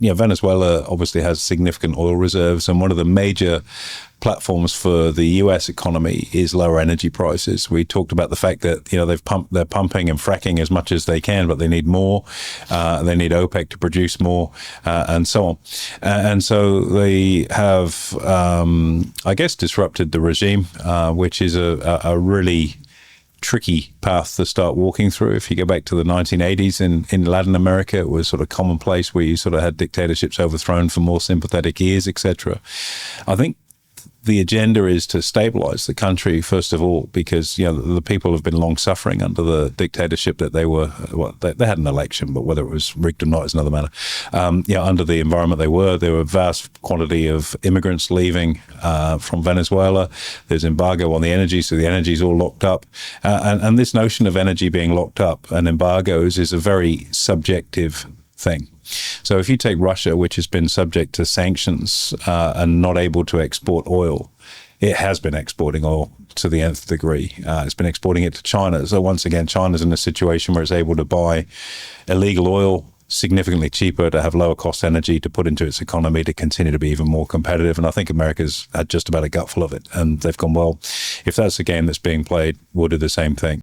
Venezuela obviously has significant oil reserves, and one of the major platforms for the US economy is lower energy prices. We talked about the fact that they're pumping and fracking as much as they can, but they need more. They need OPEC to produce more, and so on. And so they have, I guess, disrupted the regime, which is a really tricky path to start walking through. If you go back to the 1980s in Latin America, it was sort of commonplace where you sort of had dictatorships overthrown for more sympathetic ears, etc. I think the agenda is to stabilize the country, first of all, because the people have been long suffering under the dictatorship that they had an election, but whether it was rigged or not is another matter. Under the environment there were a vast quantity of immigrants leaving from Venezuela. There's embargo on the energy, so the energy is all locked up. And this notion of energy being locked up and embargoes is a very subjective thing. So if you take Russia, which has been subject to sanctions and not able to export oil, it has been exporting oil to the nth degree. It's been exporting it to China. So once again, China's in a situation where it's able to buy illegal oil significantly cheaper, to have lower cost energy to put into its economy to continue to be even more competitive. And I think America's had just about a gutful of it. And they've gone, well, if that's the game that's being played, we'll do the same thing.